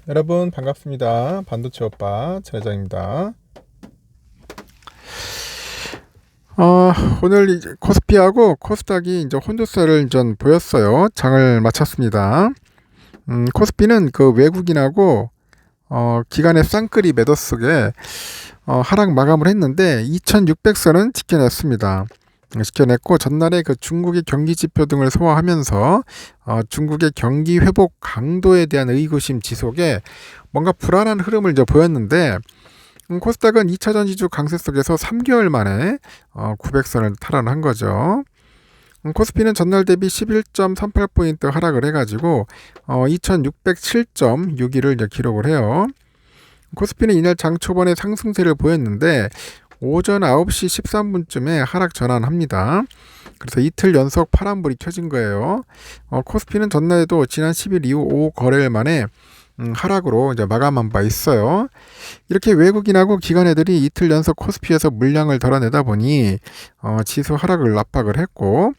여러분 반갑습니다. 반도체 오빠 차 회장입니다. 오늘 이제 코스피하고 코스닥이 이제 혼조세를 좀 보였어요. 장을 마쳤습니다. 코스피는 그 외국인하고 기관의 쌍끌이 매도 속에 하락 마감을 했는데 2600선은 지켜냈습니다. 지켜냈고 전날에 그 중국의 경기 지표 등을 소화하면서 중국의 경기 회복 강도에 대한 의구심 지속에 뭔가 불안한 흐름을 이제 보였는데 코스닥은 2차 전지주 강세 속에서 3개월 만에 900선을 탈환한 거죠. 코스피는 전날 대비 11.38포인트 하락을 해가지고 2607.61을 이제 기록을 해요. 코스피는 이날 장 초반에 상승세를 보였는데 오전 9시 13분쯤에 하락 전환합니다. 그래서 이틀 연속 파란불이 켜진 거예요. 코스피는 전날에도 지난 10일 이후 5거래일 만에 하락으로 이제 마감한 바 있어요. 이렇게 외국인하고 기관애들이 이틀 연속 코스피에서 물량을 덜어내다 보니 지수 하락을 압박을 했고,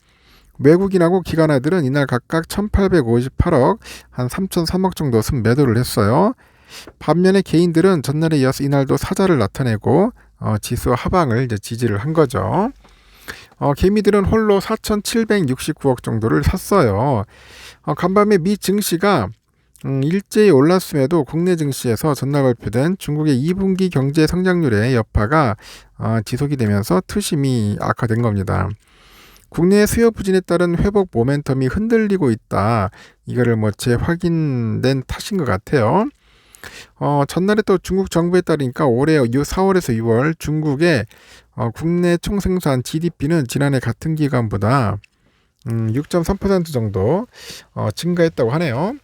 외국인하고 기관애들은 이날 각각 1858억, 한 3003억 정도 순매도를 했어요. 반면에 개인들은 전날에 이어서 이날도 사자를 나타내고 지수 하방을 이제 지지를 한 거죠. 개미들은 홀로 4,769억 정도를 샀어요. 간밤에 미 증시가 일제히 올랐음에도 국내 증시에서 전날 발표된 중국의 2분기 경제 성장률의 여파가 지속이 되면서 투심이 악화된 겁니다. 국내 수요 부진에 따른 회복 모멘텀이 흔들리고 있다. 이거를 뭐 재확인된 탓인 것 같아요. 전날에 또 중국 정부에 따르니까 올해 4월에서 6월 중국의 국내 총생산 GDP는 지난해 같은 기간보다 6.3% 정도 증가했다고 하네요.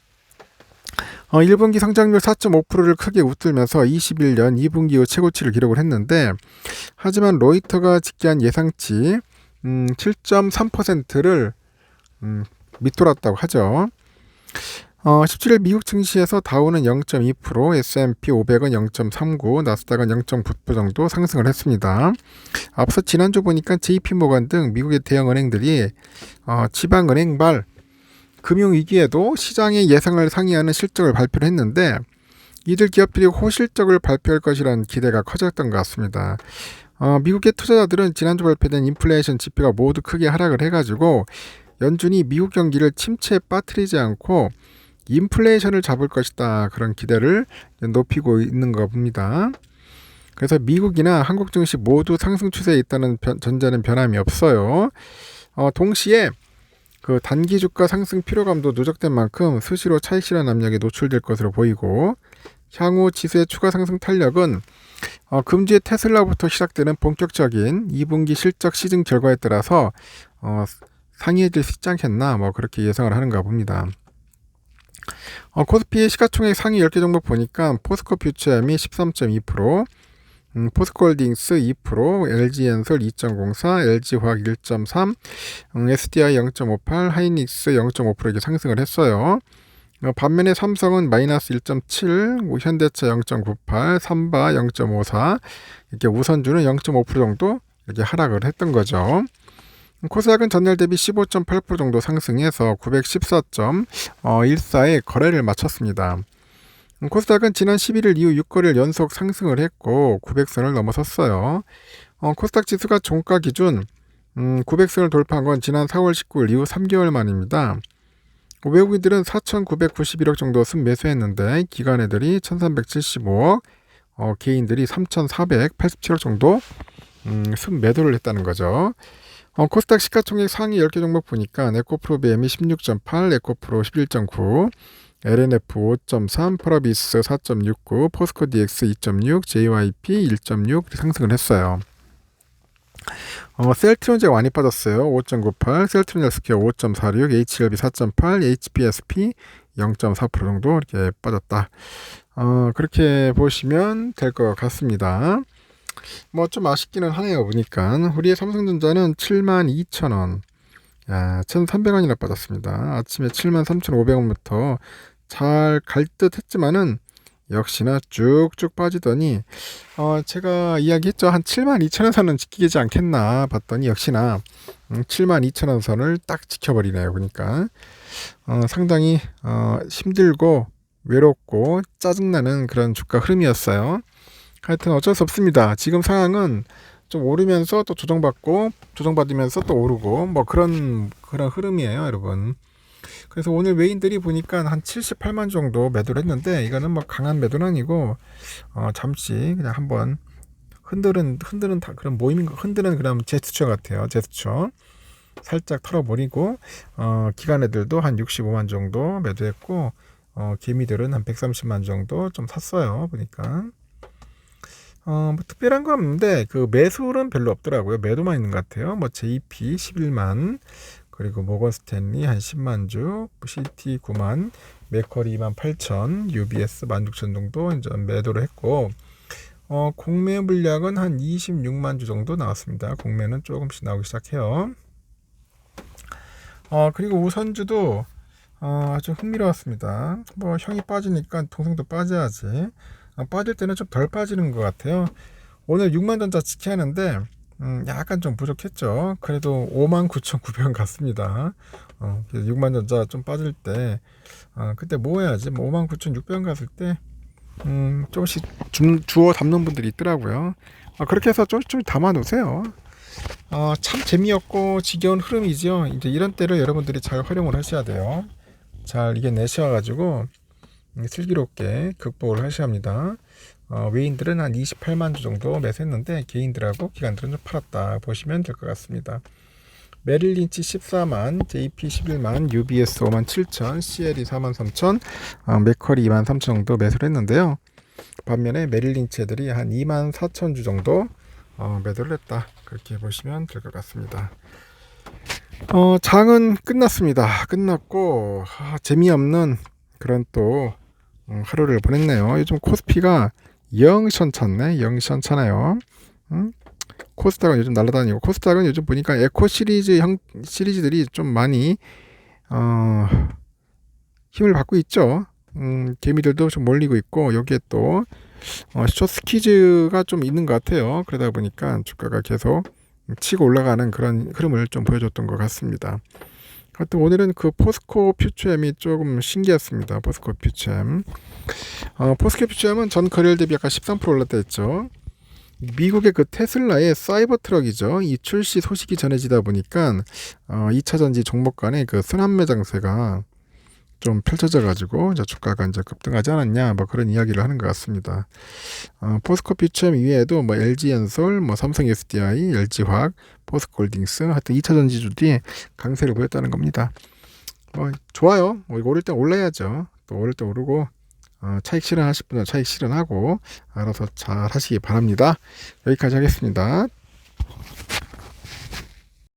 1분기 성장률 4.5%를 크게 웃돌면서 21년 2분기 후 최고치를 기록을 했는데, 하지만 로이터가 집계한 예상치 7.3%를 밑돌았다고 하죠. 17일 미국 증시에서 다우는 0.2%, S&P 500은 0.39, 나스닥은 0.9% 정도 상승을 했습니다. 앞서 지난주 보니까 JP모건 등 미국의 대형은행들이 지방은행발 금융위기에도 시장의 예상을 상회하는 실적을 발표를 했는데, 이들 기업들이 호실적을 발표할 것이라는 기대가 커졌던 것 같습니다. 미국의 투자자들은 지난주 발표된 인플레이션 지표가 모두 크게 하락을 해가지고 연준이 미국 경기를 침체에 빠뜨리지 않고 인플레이션을 잡을 것이다, 그런 기대를 높이고 있는 거 봅니다. 그래서 미국이나 한국 증시 모두 상승 추세에 있다는 전제는 변함이 없어요. 동시에 그 단기 주가 상승 피로감도 누적된 만큼 수시로 차익 실현 압력에 노출될 것으로 보이고, 향후 지수의 추가 상승 탄력은 금주의 테슬라부터 시작되는 본격적인 2분기 실적 시즌 결과에 따라서 상이해질 수 있지 않겠나, 뭐 그렇게 예상을 하는가 봅니다. 코스피의 시가총액 상위 10개 종목 보니까 포스코 퓨처엠이 13.2%, 포스코홀딩스 2%, LG엔솔 2.04, LG화학 1.3, SDI 0.58, 하이닉스 0.5% 이렇게 상승을 했어요. 반면에 삼성은 마이너스 1.7, 현대차 0.98, 삼바 0.54, 이렇게 우선주는 0.5% 정도 이렇게 하락을 했던 거죠. 코스닥은 전날 대비 15.8% 정도 상승해서 914.14에 거래를 마쳤습니다. 코스닥은 지난 11일 이후 6거래일 연속 상승을 했고 900선을 넘어섰어요. 코스닥 지수가 종가 기준 900선을 돌파한 건 지난 4월 19일 이후 3개월 만입니다. 외국인들은 4,991억 정도 순매수했는데 기관애들이 1,375억, 개인들이 3,487억 정도 순매도를 했다는 거죠. 코스닥 시가총액 상위 10개 종목 보니까 에코프로 BM이 16.8, 에코프로 11.9, LNF 5.3, 펄어비스 4.69, 포스코 DX 2.6, JYP 1.6 상승을 했어요. 셀트리온제가 많이 빠졌어요. 5.98, 셀트리온 헬스케어 5.46, HLB 4.8, HPSP 0.4% 정도 이렇게 빠졌다. 그렇게 보시면 될 것 같습니다. 뭐 좀 아쉽기는 하네요. 보니까 우리의 삼성전자는 72,000원, 1,300원이나 빠졌습니다. 아침에 73,500원부터 잘 갈 듯 했지만은 역시나 쭉쭉 빠지더니 제가 이야기했죠. 한 72,000원 선은 지키지 않겠나 봤더니 역시나 72,000원 선을 딱 지켜버리네요. 보니까 상당히 힘들고 외롭고 짜증나는 그런 주가 흐름이었어요. 하여튼 어쩔 수 없습니다. 지금 상황은 좀 오르면서 또 조정받으면서 또 오르고 뭐 그런 흐름이에요, 여러분. 그래서 오늘 외인들이 보니까 한 78만 정도 매도를 했는데 이거는 뭐 강한 매도는 아니고 잠시 그냥 한번 흔드는 그런 모임 흔드는 그런 제스처 같아요. 제스처 살짝 털어버리고 기관 애들도 한 65만 정도 매도했고 개미들은 한 130만 정도 좀 샀어요. 보니까 뭐 특별한 건 없는데 그 매수는 별로 없더라고요. 매도만 있는 것 같아요. 뭐 JP 11만, 그리고 모건 스탠리 한 10만 주, CT 9만, 맥커리 2만 8천, UBS 16,000 정도 이제 매도를 했고 공매 물량은 한 26만 주 정도 나왔습니다. 공매는 조금씩 나오기 시작해요. 그리고 우선주도 아주 흥미로웠습니다. 뭐 형이 빠지니까 동생도 빠져야지. 빠질 때는 좀 덜 빠지는 것 같아요. 오늘 6만 전자 지켜하는데 약간 좀 부족했죠. 그래도 59,900원 갔습니다. 6만 전자 좀 빠질 때 그때 뭐 해야지? 뭐 59,600원 갔을 때 조금씩 주워 담는 분들이 있더라고요. 그렇게 해서 좀 담아 놓으세요. 참 재미없고 지겨운 흐름이죠. 이제 이런 때를 여러분들이 잘 활용을 하셔야 돼요. 잘 이겨내셔가지고 슬기롭게 극복을 하셔야 합니다. 외인들은 한 28만 주 정도 매수했는데 개인들하고 기관들은 좀 팔았다 보시면 될 것 같습니다. 메릴린치 14만, JP 11만, UBS 5만 7천, CLE 4만 3천, 맥커리 2만 3천 정도 매수를 했는데요. 반면에 메릴린치 애들이 한 2만 4천 주 정도 매도를 했다. 그렇게 보시면 될 것 같습니다. 장은 끝났습니다. 끝났고 재미없는 그런 또 하루를 보냈네요. 요즘 코스피가 영 시원찮네요. 코스닥은 요즘 날아다니고, 코스닥은 요즘 보니까 에코 시리즈들이 좀 많이 힘을 받고 있죠. 개미들도 좀 몰리고 있고, 여기에 또 숏스퀴즈가 좀 있는 것 같아요. 그러다 보니까 주가가 계속 치고 올라가는 그런 흐름을 좀 보여줬던 것 같습니다. 하여튼 오늘은 그 포스코 퓨처엠이 조금 신기했습니다. 포스코 퓨처엠은 전 거래일 대비 약간 13% 올랐다 했죠. 미국의 그 테슬라의 사이버 트럭이죠. 이 출시 소식이 전해지다 보니까 2차전지 종목 간의 그 순환매 장세가 좀 펼쳐져 가지고 이제 주가가 이제 급등하지 않았냐, 뭐 그런 이야기를 하는 것 같습니다. 포스코 퓨처엠 이외에도 뭐 LG엔솔, 뭐 삼성 SDI, LG화학, 포스코홀딩스, 하여튼 2차 전지주들이 강세를 보였다는 겁니다. 뭐 좋아요. 오를 때 올라야죠. 또 오를 때 오르고 차익 실현하실 분은 차익 실현하고 알아서 잘 하시기 바랍니다. 여기까지 하겠습니다.